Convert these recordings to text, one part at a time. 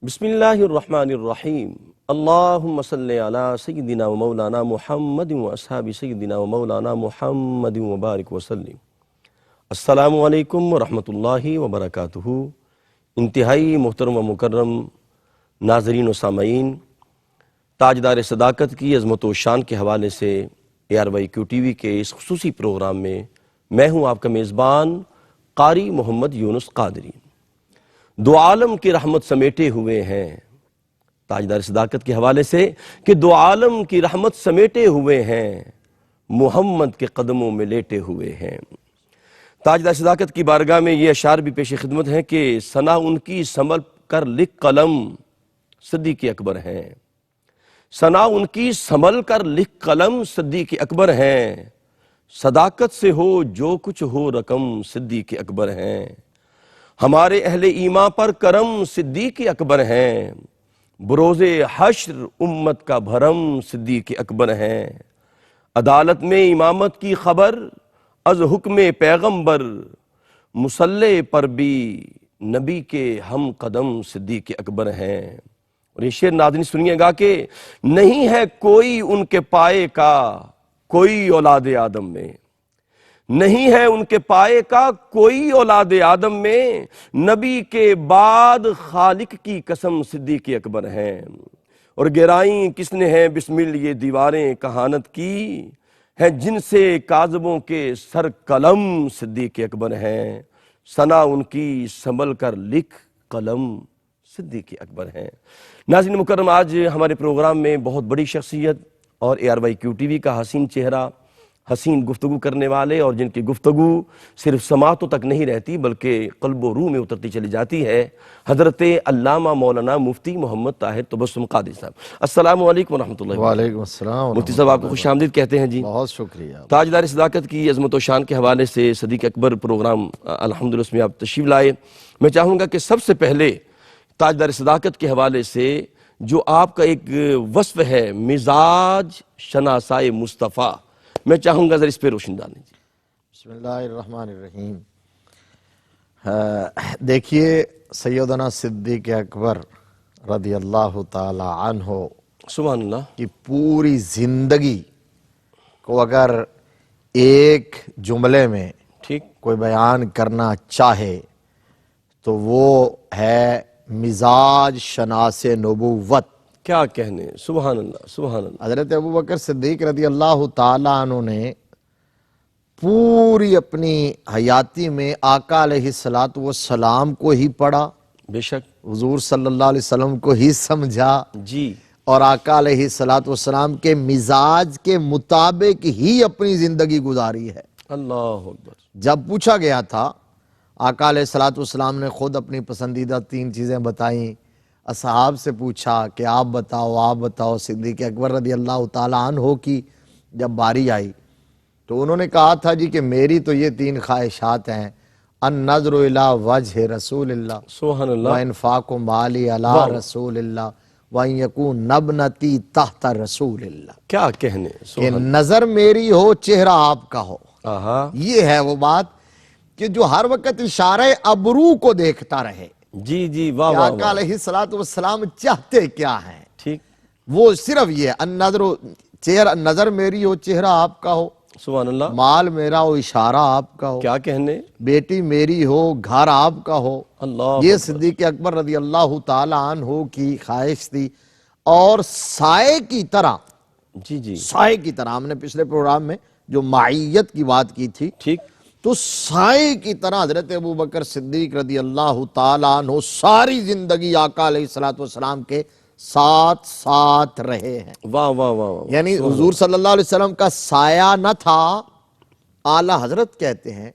بسم اللہ الرحمن الرحیم اللہم صلی علی سیدنا و مولانا محمد و اصحاب سیدنا و مولانا محمد وبارک وسلم۔ السلام علیکم ورحمۃ اللہ وبرکاتہ۔ انتہائی محترم و مکرم ناظرین و سامعین، تاجدار صداقت کی عظمت و شان کے حوالے سے ARYQ TV کے اس خصوصی پروگرام میں میں ہوں آپ کا میزبان قاری محمد یونس قادری۔ دو عالم کی رحمت سمیٹے ہوئے ہیں، تاجدار صداقت کے حوالے سے کہ دو عالم کی رحمت سمیٹے ہوئے ہیں، محمد کے قدموں میں لیٹے ہوئے ہیں۔ تاجدار صداقت کی بارگاہ میں یہ اشعار بھی پیش خدمت ہیں کہ ثنا ان کی سنبھل کر لکھ قلم صدیق اکبر ہیں، ثنا ان کی سنبھل کر لکھ قلم صدیق اکبر ہیں، صداقت سے ہو جو کچھ ہو رقم صدیق اکبر ہیں، ہمارے اہل ایمان پر کرم صدیق اکبر ہیں، بروز حشر امت کا بھرم صدیق اکبر ہیں، عدالت میں امامت کی خبر از حکم پیغمبر، مصلی پر بھی نبی کے ہم قدم صدیق اکبر ہیں۔ اور یہ شعر ناظرین سنیے گا کہ نہیں ہے کوئی ان کے پائے کا کوئی اولاد آدم میں، نہیں ہے ان کے پائے کا کوئی اولاد آدم میں، نبی کے بعد خالق کی قسم صدیق اکبر ہیں۔ اور گرائیں کس نے ہیں بسمل یہ دیواریں کہانت کی، ہیں جن سے کاذبوں کے سر قلم صدیق اکبر ہیں، ثنا ان کی سنبھل کر لکھ قلم صدیق اکبر ہیں۔ ناظرین مکرم، آج ہمارے پروگرام میں بہت بڑی شخصیت اور ARYQ TV کا حسین چہرہ، حسین گفتگو کرنے والے، اور جن کی گفتگو صرف سماعتوں تک نہیں رہتی بلکہ قلب و روح میں اترتی چلی جاتی ہے، حضرت علامہ مولانا مفتی محمد طاہر تبسم قادری صاحب۔ السلام علیکم ورحمۃ اللہ۔ وعلیکم السلام۔ مفتی صاحب، آپ کو خوش آمدید کہتے ہیں جی۔ بہت شکریہ۔ تاجدار صداقت کی عظمت و شان کے حوالے سے صدیق اکبر پروگرام الحمدللہ اس میں آپ تشریف لائے۔ میں چاہوں گا کہ سب سے پہلے تاجدار صداقت کے حوالے سے جو آپ کا ایک وصف ہے مزاج شناسائے مصطفیٰ، میں چاہوں گا ذرا اس پہ روشن ڈالیں جی۔ بسم اللہ الرحمن الرحیم۔ دیکھیے سیدنا صدیق اکبر رضی اللہ تعالی عنہ سبحان اللہ کی پوری زندگی کو اگر ایک جملے میں ٹھیک، کوئی بیان کرنا چاہے تو وہ ہے مزاج شناس نبوت۔ کیا کہنے، سبحان اللہ سبحان اللہ۔ حضرت ابوبکر صدیق رضی اللہ تعالیٰ عنہ نے پوری اپنی حیاتی میں آقا علیہ السلام کو ہی پڑھا، بے شک حضور صلی اللہ علیہ وسلم کو ہی سمجھا، جی، اور آقا علیہ السلام کے مزاج کے مطابق ہی اپنی زندگی گزاری ہے۔ اللہ اکبر۔ جب پوچھا گیا تھا، آقا علیہ السلام نے خود اپنی پسندیدہ 3 چیزیں بتائیں، اصحاب سے پوچھا کہ آپ بتاؤ، صدیق اکبر رضی اللہ تعالیٰ عنہ کی جب باری آئی تو انہوں نے کہا تھا جی کہ میری تو یہ 3 خواہشات ہیں، النظر الی وجہ رسول اللہ، سبحان اللہ، وانفاق مالی علی رسول اللہ، وان یکون ابنتی تحت رسول اللہ، کیا کہنے، کہ سبحان نظر میری ہو چہرہ آپ کا ہو۔ آہا، یہ ہے وہ بات کہ جو ہر وقت اشارہ ابرو کو دیکھتا رہے جی جی، واہ کہ واہ آقا واہ، علیہ السلام چاہتے کیا ہیں، ٹھیک، وہ صرف یہ نظر میری ہو چہرہ آپ کا ہو، سبحان اللہ، مال میرا ہو اشارہ آپ کا ہو، کیا کہنے، بیٹی میری ہو گھر آپ کا ہو۔ اللہ یہ صدیق اکبر رضی اللہ تعالی عنہ کی خواہش تھی۔ اور سائے کی طرح، جی جی، سائے کی طرح، ہم نے پچھلے پروگرام میں جو معیت کی بات کی تھی، ٹھیک، تو سائے کی طرح حضرت ابوبکر صدیق رضی اللہ تعالی عنہ ساری زندگی آقا علیہ السلام کے ساتھ رہے ہیں۔ واہ واہ واہ واہ، یعنی حضور صلی اللہ علیہ وسلم کا سایہ نہ تھا، اعلیٰ حضرت کہتے ہیں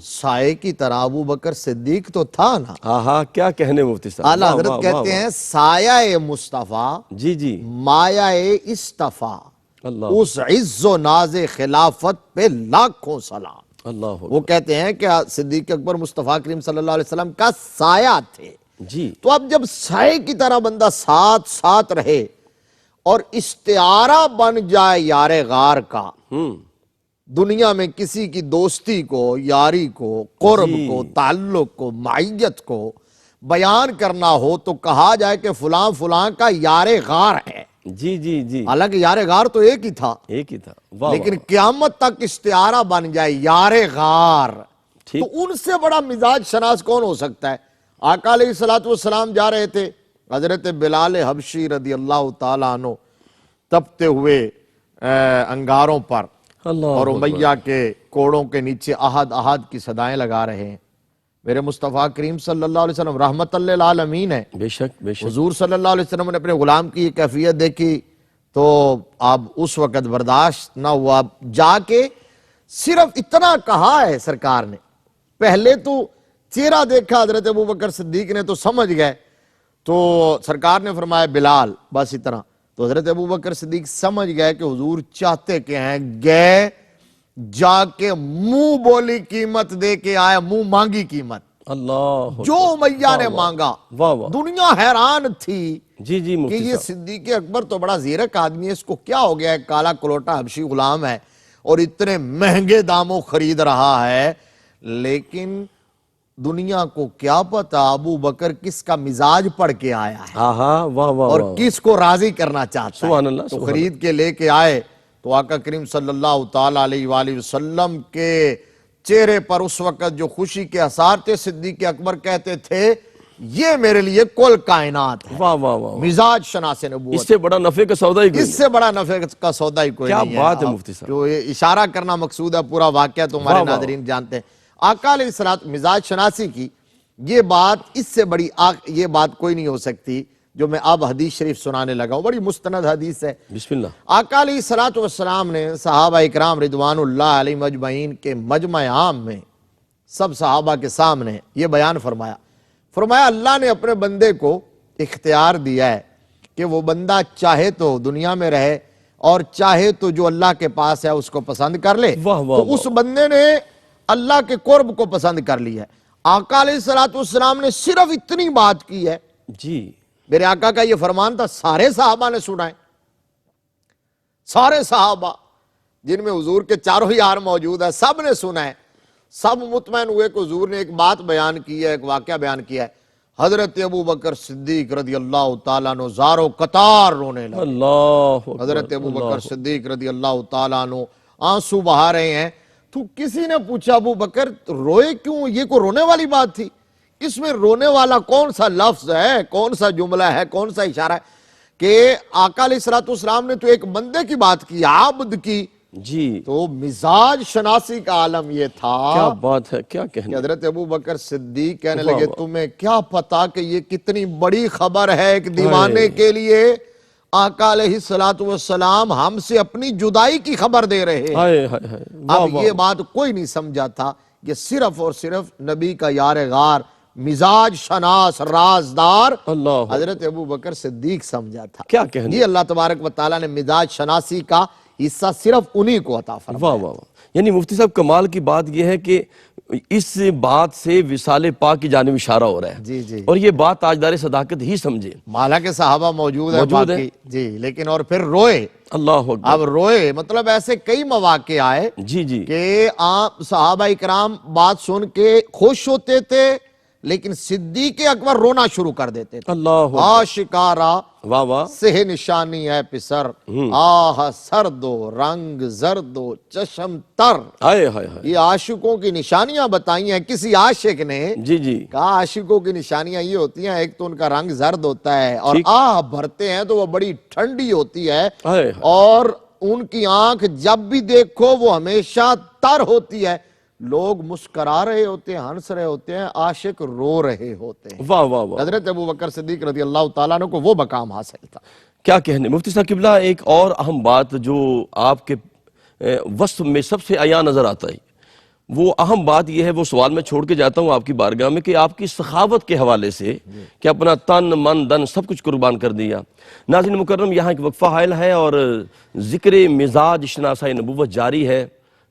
سائے کی طرح ابوبکر صدیق تو تھا نا۔ آہا، کیا کہنے مفتی صاحب، اعلیٰ واہ حضرت واہ کہتے واہ، ہیں سایہ مصطفیٰ جی جی، مایہ استفا، اللہ اس عز و ناز خلافت پہ لاکھوں سلام۔ اللہ وہ کہتے ہیں کہ صدیق اکبر مصطفیٰ کریم صلی اللہ علیہ وسلم کا سایہ تھے۔ جی، تو اب جب سائے کی طرح بندہ ساتھ رہے اور استعارہ بن جائے یار غار کا، دنیا میں کسی کی دوستی کو، یاری کو، قرب کو، تعلق کو، معیت کو بیان کرنا ہو تو کہا جائے کہ فلاں فلاں کا یار غار ہے، جی جی جی، حالانکہ یار غار تو ایک ہی تھا، ایک ہی تھا، واہ لیکن واہ، قیامت تک استعارہ بن جائے یار غار، ٹھیک، تو ان سے بڑا مزاج شناس کون ہو سکتا ہے؟ آقا علیہ السلام جا رہے تھے، حضرت بلال حبشی رضی اللہ تعالیٰ عنہ تپتے ہوئے انگاروں پر اور اللہ امیہ اکبر، کے کوڑوں کے نیچے احد احد کی صدائیں لگا رہے ہیں۔ میرے مصطفیٰ کریم صلی اللہ علیہ وسلم رحمت للعالمین ہے، بے شک بے شک، حضور صلی اللہ علیہ وسلم نے اپنے غلام کی یہ کیفیت دیکھی تو اب اس وقت برداشت نہ ہوا، جا کے صرف اتنا کہا ہے سرکار نے، پہلے تو چہرہ دیکھا حضرت ابوبکر صدیق نے تو سمجھ گئے، تو سرکار نے فرمایا بلال، بس اتنا، تو حضرت ابوبکر صدیق سمجھ گئے کہ حضور چاہتے کہ ہیں، گئے جا کے منہ بولی قیمت دے کے آیا، منہ مانگی قیمت، اللہ جو اکبر، امیہ نے واہ واہ، مانگا، واہ واہ، دنیا حیران تھی جی جی کہ مفتی یہ صاحب، صدیق اکبر تو بڑا زیرک آدمی ہے، اس کو کیا ہو گیا ہے، کالا کلوٹا حبشی غلام ہے اور اتنے مہنگے داموں خرید رہا ہے، لیکن دنیا کو کیا پتا ابو بکر کس کا مزاج پڑھ کے آیا ہے آہا، واہ واہ اور واہ، کس کو راضی کرنا چاہتا سبحان ہے، اللہ تو سبحان خرید کے لے کے آئے تو آقا کریم صلی اللہ تعالیٰ علیہ وآلہ وسلم کے چہرے پر اس وقت جو خوشی کے اثار تھے، صدیق اکبر کہتے تھے یہ میرے لیے کل کائنات ہے، اللہ، واہ واہ واہ، مزاج شناس اس نبوت، سے بڑا نفع کا سودا ہی کوئی اس نہیں، سے بڑا نفع کا سودا ہی کوئی کیا نہیں بات ہے ہے، مفتی صاحب، جو یہ اشارہ کرنا مقصود ہے، پورا واقعہ تو ہمارے واہ واہ، ناظرین جانتے ہیں۔ آقا علیہ السلام مزاج شناسی کی یہ بات، اس سے بڑی یہ بات کوئی نہیں ہو سکتی جو میں اب حدیث شریف سنانے لگا ہوں، بڑی مستند حدیث ہے۔ بسم اللہ، آقا علیہ السلام نے صحابہ اکرام رضوان اللہ علیہ مجمعین کے مجمع عام میں سب صحابہ کے سامنے یہ بیان فرمایا اللہ نے اپنے بندے کو اختیار دیا ہے کہ وہ بندہ چاہے تو دنیا میں رہے اور چاہے تو جو اللہ کے پاس ہے اس کو پسند کر لے، واہ واہ تو اس بندے نے اللہ کے قرب کو پسند کر لیا ہے۔ آقا علیہ السلام نے صرف اتنی بات کی ہے، جی، میرے آقا کا یہ فرمان تھا، سارے صحابہ نے سنا ہے، سارے صحابہ جن میں حضور کے چاروں یار موجود ہے، سب نے سنا ہے، سب مطمئن ہوئے کہ حضور نے ایک بات بیان کی ہے، ایک واقعہ بیان کیا ہے۔ حضرت ابوبکر صدیق رضی اللہ تعالیٰ عنہ زارو قطار رونے لگے، اللہ اکبر، حضرت ابوبکر اللہ، صدیق رضی اللہ تعالیٰ عنہ آنسو بہا رہے ہیں۔ تو کسی نے پوچھا ابوبکر روئے کیوں، یہ کو رونے والی بات تھی، اس میں رونے والا کون سا لفظ ہے، کون سا جملہ ہے، کون سا اشارہ ہے، کہ آقا علیہ السلام نے تو ایک بندے کی بات کی، عبد کی، جی، تو مزاج شناسی کا عالم یہ کیا تھا بات ہے، کیا کہ کہنے، حضرت ابوبکر صدیق کہنے واہ لگے واہ، تمہیں کیا پتا کہ یہ کتنی بڑی خبر ہے ایک دیوانے ہائے، کے لیے، آقا علیہ السلام ہم سے اپنی جدائی کی خبر دے رہے ہیں۔ ہائے ہائے ہائے، واہ اب واہ، یہ بات کوئی نہیں سمجھا تھا، یہ صرف اور صرف نبی کا یار غار، مزاج شناس، رازدار اللہ، حضرت ابوبکر صدیق سمجھا تھا۔ کیا کہنے، یہ اللہ تبارک و تعالیٰ نے مزاج شناسی کا حصہ صرف انہی کو عطا فرمایا۔ واہ واہ واہ، یعنی مفتی صاحب کمال کی بات یہ ہے کہ اس بات سے وصال پاک کی جانب اشارہ ہو رہا ہے، جی جی، اور یہ بات تاجدار صداقت ہی سمجھے، حالانکہ صحابہ موجود ہیں موجود باقی، جی، لیکن اور پھر روئے، اللہ اکبر، اب روئے مطلب ایسے کئی مواقع آئے جی جی، کہ آپ صحابہ اکرام بات سن کے خوش ہوتے تھے لیکن صدیق اکبر رونا شروع کر دیتے تھے۔ اللہ اکبر، آشکارا واہ واہ، سہ نشانی ہے پسر، آہ سردو رنگ زردو چشم تر، ہائے ہائے ہائے، یہ عاشقوں کی نشانیاں بتائی ہیں کسی عاشق نے، جی جی، کہا عاشقوں کی نشانیاں یہ ہوتی ہیں، ایک تو ان کا رنگ زرد ہوتا ہے اور ٹھیک، آہ بھرتے ہیں تو وہ بڑی ٹھنڈی ہوتی ہے، ہائے ہائے، اور ان کی آنکھ جب بھی دیکھو وہ ہمیشہ تر ہوتی ہے، لوگ مسکرا رہے ہوتے ہیں، ہنس رہے ہوتے ہیں، عاشق رو رہے ہوتے ہیں۔ واہ واہ واہ، حضرت ابوبکر صدیق رضی اللہ تعالیٰ عنہ کو وہ مقام حاصل تھا۔ کیا کہنے مفتی صاحب قبلہ، ایک اور اہم بات جو آپ کے وصف میں سب سے عیاں نظر آتا ہے، وہ اہم بات یہ ہے، وہ سوال میں چھوڑ کے جاتا ہوں آپ کی بارگاہ میں، کہ آپ کی سخاوت کے حوالے سے کہ اپنا تن من دن سب کچھ قربان کر دیا۔ ناظرین مکرم، یہاں ایک وقفہ حائل ہے اور ذکر مزاج شناسہ نبوت جاری ہے،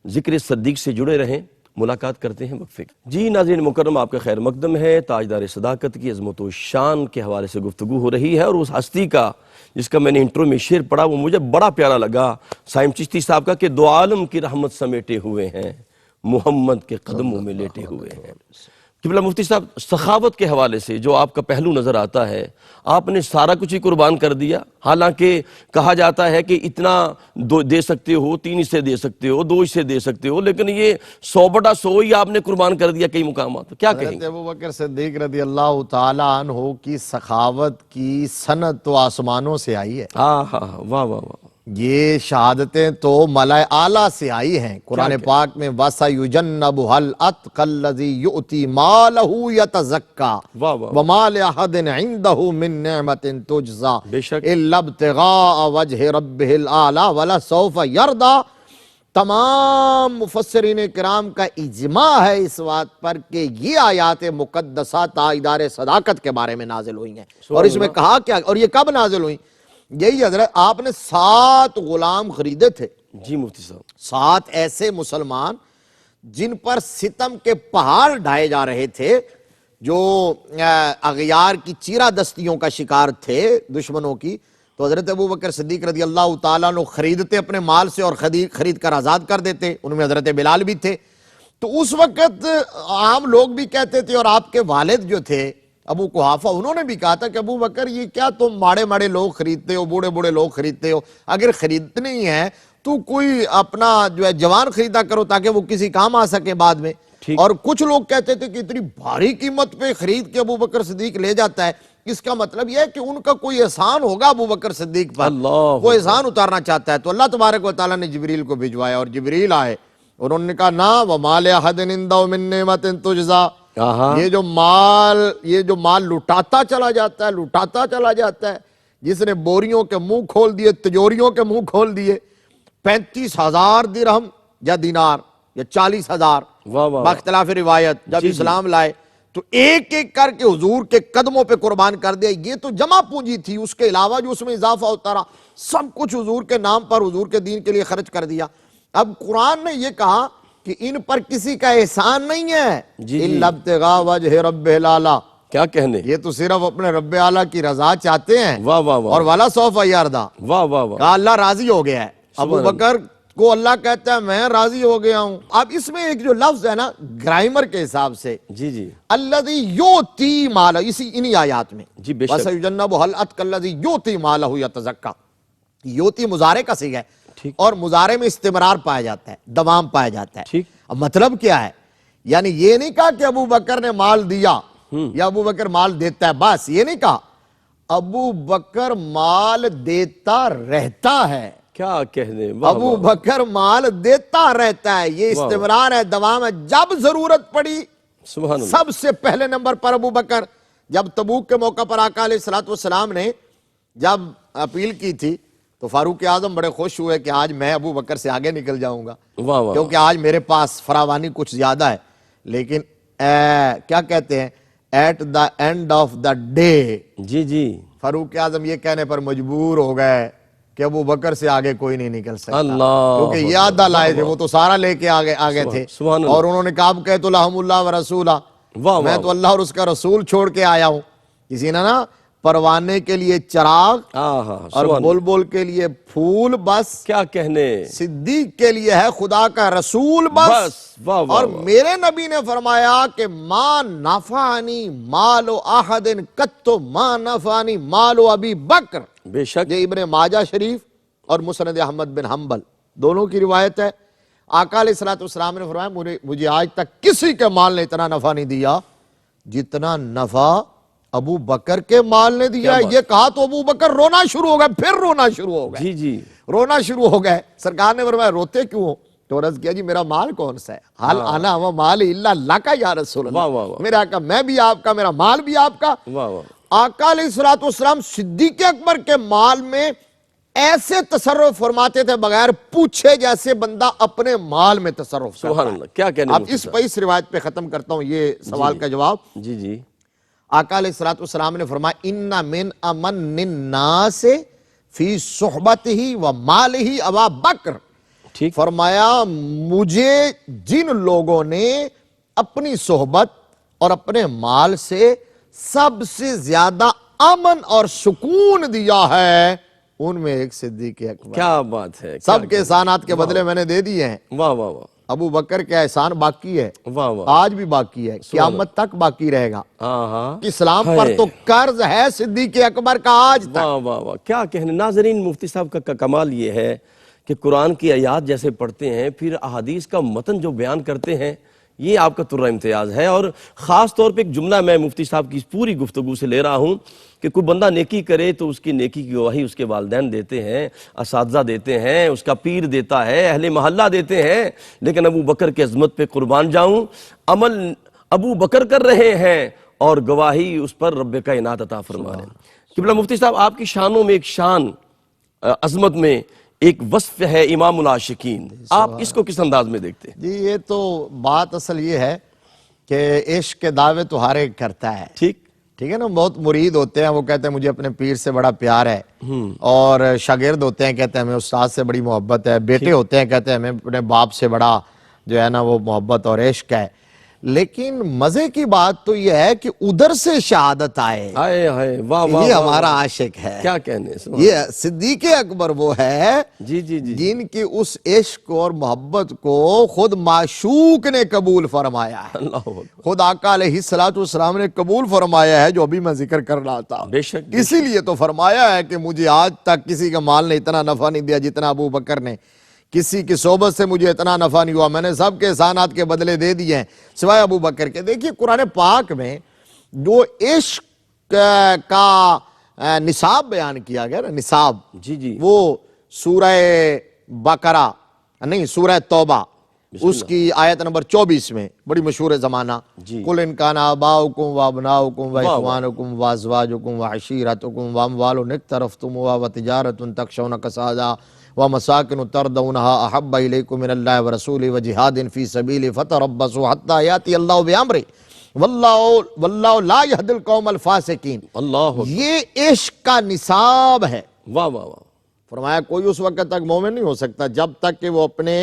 ذکر صدیق سے جڑے رہیں، ملاقات کرتے ہیں وقفے کی۔ جی ناظرین مکرم، آپ کا خیر مقدم ہے، تاجدار صداقت کی عظمت و شان کے حوالے سے گفتگو ہو رہی ہے، اور اس ہستی کا جس کا میں نے انٹرو میں شعر پڑھا وہ مجھے بڑا پیارا لگا، سائم چشتی صاحب کا، کہ دو عالم کی رحمت سمیٹے ہوئے ہیں، محمد کے قدموں میں لیٹے ہوئے ہیں۔ قبلہ مفتی صاحب، سخاوت کے حوالے سے جو آپ کا پہلو نظر آتا ہے، آپ نے سارا کچھ ہی قربان کر دیا، حالانکہ کہا جاتا ہے کہ اتنا دے سکتے ہو، 3 حصے دے سکتے ہو، 2 حصے دے سکتے ہو، لیکن یہ 100/100 ہی آپ نے قربان کر دیا کئی مقامات. کیا کہیں حضرت ابوبکر صدیق رضی اللہ تعالی عنہ کی سخاوت کی سند تو آسمانوں سے آئی ہے. ہاں ہاں ہاں، واہ واہ واہ، یہ شہادتیں تو ملائے اعلیٰ سے آئی ہیں. قرآن پاک میں وَسَيُجَنَّبُهَا الْأَتْقَى الَّذِي يُؤْتِي مَالَهُ يَتَزَكَّى واہ واہ، وَمَا لِأَحَدٍ عِندَهُ مِن نِعْمَةٍ تُجْزَى بے شک، إِلَّا ابْتِغَاءَ وَجْهِ رَبِّهِ الْأَعْلَى وَلَسَوْفَ يَرْضَى. تمام مفسرین کرام کا اجماع ہے اس بات پر کہ یہ آیات مقدسہ تائیدار صداقت کے بارے میں نازل ہوئی ہیں. اور اس میں کہا کیا، اور یہ کب نازل ہوئی؟ یہی حضرت آپ نے 7 غلام خریدے تھے. جی مفتی صاحب، 7 ایسے مسلمان جن پر ستم کے پہاڑ ڈھائے جا رہے تھے، جو اغیار کی چیرہ دستیوں کا شکار تھے دشمنوں کی. تو حضرت ابوبکر صدیق رضی اللہ تعالیٰ عنہ خریدتے اپنے مال سے اور خرید کر آزاد کر دیتے. ان میں حضرت بلال بھی تھے. تو اس وقت عام لوگ بھی کہتے تھے، اور آپ کے والد جو تھے ابو قحافہ، انہوں نے بھی کہا تھا کہ ابو بکر یہ کیا تم ماڑے لوگ خریدتے ہو، بوڑھے لوگ خریدتے ہو؟ اگر خریدنے ہی ہیں تو کوئی اپنا جو ہے جوان خریدا کرو تاکہ وہ کسی کام آ سکے بعد میں. اور کچھ لوگ کہتے تھے کہ اتنی بھاری قیمت پہ خرید کے ابو بکر صدیق لے جاتا ہے، اس کا مطلب یہ ہے کہ ان کا کوئی احسان ہوگا ابو بکر صدیق پر، وہ احسان اتارنا چاہتا ہے. تو اللہ تبارک و تعالیٰ نے جبریل کو بھجوایا، اور جبریل آئے، انہوں نے کہا نا وَمَا لِأَحَدٍ عِندَهُ مِن نِعْمَةٍ تُجْزَى. یہ جو مال لٹاتا چلا جاتا ہے، جس نے بوریوں کے منہ کھول دیے، تجوریوں کے منہ کھول دیے. 35,000 درہم یا دینار یا 40,000 باختلاف روایت جب اسلام لائے تو ایک ایک کر کے حضور کے قدموں پہ قربان کر دیا. یہ تو جمع پونجی تھی، اس کے علاوہ جو اس میں اضافہ ہوتا رہا سب کچھ حضور کے نام پر، حضور کے دین کے لیے خرچ کر دیا. اب قرآن نے یہ کہا کہ ان پر کسی کا احسان نہیں ہے، إِلَّا ابْتِغَاءَ وَجْهِ رَبِّهِ الْأَعْلَى. کیا کہنے، یہ تو صرف اپنے رب اعلیٰ کی رضا چاہتے ہیں. واہ واہ واہ، اور وَلَسَوْفَ يَرْضَى، واہ واہ واہ، کہا اللہ راضی ہو گیا ہے. ابو بکر کو اللہ کہتا ہے میں راضی ہو گیا ہوں. اب اس میں ایک جو لفظ ہے نا گرائمر کے حساب سے، جی جی، الذی یؤتی مالہ، انہی آیات میں جی بے شک، وَسَيُجَنَّبُهَا الْأَتْقَى الَّذِي يُؤْتِي مَالَهُ يَتَزَكَّى. یوتی مضارع کا صیغہ ہے، اور مضارع میں استمرار پایا جاتا ہے، دوام پایا جاتا ہے. اب مطلب کیا ہے؟ یعنی یہ نہیں کہا کہ ابو بکر نے مال دیا یا ابو بکر مال دیتا ہے، بس یہ نہیں کہا. ابو بکر مال دیتا رہتا ہے. کیا کہنے، ابو بکر مال دیتا رہتا ہے، یہ استمرار ہے، دوام ہے. جب ضرورت پڑی سبحان اللہ، سب سے پہلے نمبر پر ابو بکر. جب تبوک کے موقع پر آقا علیہ السلام نے جب اپیل کی تھی تو فاروق اعظم بڑے خوش ہوئے کہ آج میں ابو بکر سے آگے نکل جاؤں گا، کیونکہ آج میرے پاس فراوانی کچھ زیادہ ہے. لیکن کیا کہتے ہیں، at the end of the day, جی جی، فاروق اعظم یہ کہنے پر مجبور ہو گئے کہ ابو بکر سے آگے کوئی نہیں نکل سکتا، کیونکہ یہ آدھا لائے تھے، وہ تو سارا لے کے آگے تھے. اور انہوں نے کہا کہ تو لہم اللہ و رسولہ، میں تو اللہ اور اس کا رسول چھوڑ کے آیا ہوں. کسی نے نا پروانے کے لیے چراغ اور بلبل کے لیے پھول بس، کیا کہنے، صدیق کے لیے ہے خدا کا رسول بس. اور میرے نبی نے فرمایا کہ ما نفعنی مال احد قط ما نفعنی مال ابی بکر. بے شک یہ ابن ماجہ شریف اور مسند احمد بن حنبل دونوں کی روایت ہے. آقا علیہ السلام نے فرمایا مجھے آج تک کسی کے مال نے اتنا نفع نہیں دیا جتنا نفع ابو بکر کے مال نے دیا. یہ کہا تو ابو بکر رونا شروع ہو گئے، پھر رونا شروع ہو گئے، جی جی رونا شروع ہو گئے. سرکار نے فرمایا روتے کیوں ہو؟ تو عرض کیا جی میرا مال کون سا ہے؟ حال انا و مال الا لک یا رسول اللہ. میرا آقا میں بھی آپ کا، میرا مال بھی آپ کا. آقا علیہ السلام صدیق اکبر کے مال میں ایسے تصرف فرماتے تھے بغیر پوچھے جیسے بندہ اپنے مال میں تصرف کرتا ہے. کیا کہنے. اب اس روایت پہ ختم کرتا ہوں یہ سوال کا جواب. جی جی، آقا علیہ السلام نے فرمایا ان من امن الناس فی صحبتہ و مالہ ابا بکر. فرمایا مجھے جن لوگوں نے اپنی صحبت اور اپنے مال سے سب سے زیادہ امن اور سکون دیا ہے ان میں ایک صدیق اکبر. کیا بات ہے، سب کے احسانات کے بدلے میں نے دے دیے ہیں. واہ واہ واہ. ابو بکر کا احسان باقی ہے، واہ واہ، آج بھی باقی ہے، قیامت تک باقی رہے گا۔ ہاں ہاں، اسلام پر تو قرض ہے صدیق اکبر کا آج تک۔ واہ واہ واہ، کیا کہنے ناظرین، مفتی صاحب کا کمال یہ ہے کہ قرآن کی آیات جیسے پڑھتے ہیں، پھر احادیث کا متن جو بیان کرتے ہیں، یہ آپ کا ترہ امتیاز ہے۔ اور خاص طور پہ ایک جملہ میں مفتی صاحب کی پوری گفتگو سے لے رہا ہوں کہ کوئی بندہ نیکی کرے تو اس کی نیکی کی گواہی اس کے والدین دیتے ہیں، اساتذہ دیتے ہیں، اس کا پیر دیتا ہے، اہل محلہ دیتے ہیں، لیکن ابو بکر کی عظمت پہ قربان جاؤں، عمل ابو بکر کر رہے ہیں اور گواہی اس پر رب کائنات عطا فرما رہے ہیں۔ قبلہ مفتی صاحب، آپ کی شانوں میں ایک شان، عظمت میں ایک وصف ہے امام العاشقین، آپ اس کو کس انداز میں دیکھتے ہیں؟ جی یہ تو بات اصل یہ ہے کہ عشق کے دعوے تو ہر ایک کرتا ہے، ٹھیک ہے نا۔ بہت مرید ہوتے ہیں، وہ کہتے ہیں مجھے اپنے پیر سے بڑا پیار ہے، اور شاگرد ہوتے ہیں کہتے ہیں ہمیں استاد سے بڑی محبت ہے، بیٹے ہوتے ہیں کہتے ہیں ہمیں اپنے باپ سے بڑا جو ہے نا وہ محبت اور عشق ہے۔ لیکن مزے کی بات تو یہ ہے کہ ادھر سے شہادت آئے ہائے ہائے، واہ واہ، یہ ہمارا عاشق ہے، کیا کہنے، یہ صدیق اکبر وہ ہے جی جی جی، جن کی اس عشق اور محبت کو خود معشوق نے قبول فرمایا ہے، اللہ اکبر، خود آقا علیہ السلام نے قبول فرمایا ہے، جو ابھی میں ذکر کر رہا تھا۔ بے شک، اسی لیے تو فرمایا ہے کہ مجھے آج تک کسی کا مال نے اتنا نفع نہیں دیا جتنا ابو بکر نے، کسی کی صحبت سے مجھے اتنا نفع نہیں ہوا، میں نے سب کے احسانات کے بدلے دے دیے ہیں سوائے ابو بکر کے۔ دیکھیے قرآن پاک میں جو عشق کا نصاب بیان کیا گیا نا، نصاب، جی جی، وہ سورہ بقرہ نہیں سورہ توبہ اس کی آیت نمبر 24 میں بڑی مشہور زمانہ، جی، قُلْ إِنْ كَانَ آبَاؤُكُمْ وَأَبْنَاؤُكُمْ وَإِخْوَانُكُمْ وَأَزْوَاجُكُمْ وَعَشِيرَتُكُمْ وَأَمْوَالٌ اقْتَرَفْتُمُوهَا وَتِجَارَةٌ تَخْشَوْنَ كَسَادَهَا وَمَسَاكِنُ تَرْضَوْنَهَا أَحَبَّ إِلَيْكُم مِّنَ اللَّهِ وَرَسُولِهِ وَجِهَادٍ فِي سَبِيلِهِ فَتَرَبَّصُوا حَتَّىٰ يَأْتِيَ اللَّهُ بِأَمْرِهِ وَاللَّهُ لَا يَهْدِي الْقَوْمَ الْفَاسِقِينَ۔ اللہ اکبر، یہ عشق کا نصاب ہے۔ واہ واہ واہ، فرمایا کوئی اس وقت تک مومن نہیں ہو سکتا جب تک کہ وہ اپنے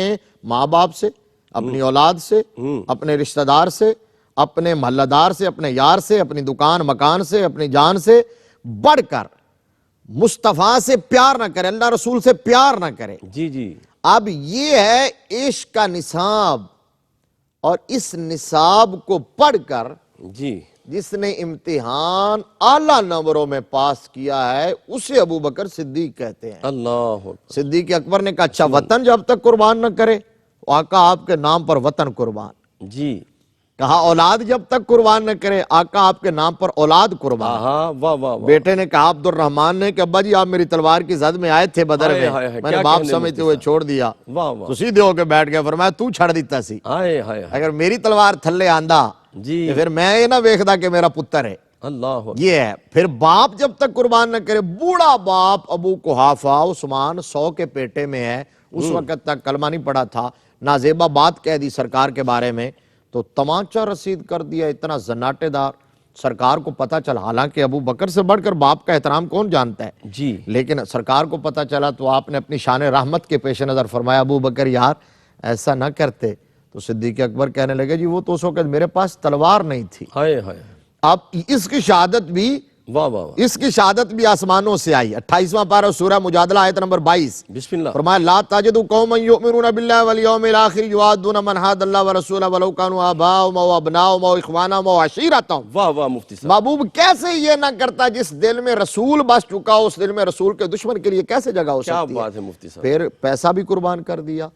ماں باپ سے، اپنی اولاد سے، اپنے رشتہ دار سے، اپنے محلہ دار سے، اپنے یار سے، اپنی دکان مکان سے، اپنی جان سے بڑھ کر مصطفیٰ سے پیار نہ کرے، اللہ رسول سے پیار نہ کرے۔ جی جی، اب یہ ہے عشق کا نصاب، اور اس نصاب کو پڑھ کر جی، جس نے امتحان اعلیٰ نمبروں میں پاس کیا ہے اسے ابو بکر صدیق کہتے ہیں۔ اللہ اکبر، صدیق اکبر نے کہا اچھا وطن جب تک قربان نہ کرے، آقا آپ کے نام پر وطن قربان۔ جی، کہا اولاد جب تک قربان نہ کرے، آقا آپ کے نام پر اولاد قربان۔ ہاں، واہ واہ واہ، بیٹے نے کہا عبد الرحمن نے کہ ابا جی آپ میری تلوار کی زد میں آئے تھے بدر ہائے میں، ہائے ہائے، میں نے کیا باپ کہنے سمجھتے مفتی ہوئے صاحب، چھوڑ دیا، واہ واہ، تو سیدھے ہو کے بیٹھ گیا، فرمایا تو چھڑ دیتا سی، ہائے ہائے ہائے، اگر میری تلوار تھلے آندہ جی، تو پھر میں یہ نہ ویکھدا کہ میرا پتر ہے۔ اللہ اکبر، یہ ہے پھر باپ جب تک قربان نہ کرے، بوڑھا باپ ابو قحافہ عثمان 100 کے پیٹے میں ہے، اس وقت تک کلمہ نہیں پڑا تھا، نازیبہ بات کہہ دی سرکار کے بارے میں، تو تمانچہ رسید کر دیا، اتنا زناٹے دار، سرکار کو پتہ چلا، حالانکہ ابو بکر سے بڑھ کر باپ کا احترام کون جانتا ہے، جی، لیکن سرکار کو پتہ چلا تو آپ نے اپنی شان رحمت کے پیش نظر فرمایا ابو بکر یار ایسا نہ کرتے، تو صدیق اکبر کہنے لگے جی وہ تو اس وقت میرے پاس تلوار نہیں تھی۔ ہائے ہائے، اب اس کی شہادت بھی واہ واہ واہ، اس کی شہادت بھی آسمانوں سے آئی۔ 28واں پارہ سورہ مجادلہ آیت نمبر 22، بسم اللہ، فرمایا لا تجد قوما یؤمنون باللہ والیوم الآخر یوادون من حاد اللہ ورسولہ ولو کانوا آباؤہم او ابناؤہم او اخوانہم او عشیرتہم۔ واہ واہ مفتی صاحب، محبوب کیسے یہ نہ کرتا جس دل میں رسول بس چکا ہو، اس دل میں رسول کے دشمن کے لیے کیسے جگہ ہو کیا سکتی ہے؟ بات ہے مفتی صاحب، پھر پیسہ بھی قربان کر دیا،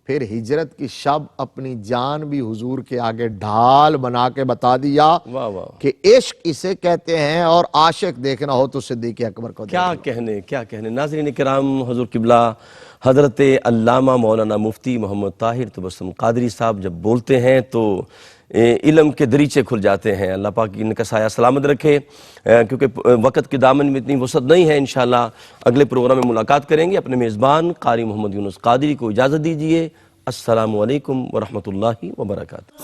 پھر ہجرت کی شب اپنی جان بھی حضور کے آگے ڈھال بنا کے بتا دیا واہ واہ، کہ عشق اسے کہتے ہیں، اور عاشق دیکھنا ہو تو صدیق اکبر کو کیا کہنے، کیا کہنے۔ ناظرین کرام، حضور قبلہ حضرت علامہ مولانا مفتی محمد طاہر تبسم قادری صاحب جب بولتے ہیں تو علم کے دریچے کھل جاتے ہیں۔ اللہ پاک ان کا سایہ سلامت رکھے، کیونکہ وقت کے دامن میں اتنی وسعت نہیں ہے، انشاءاللہ اگلے پروگرام میں ملاقات کریں گے۔ اپنے میزبان قاری محمد یونس قادری کو اجازت دیجیے۔ السلام علیکم ورحمۃ اللہ وبرکاتہ۔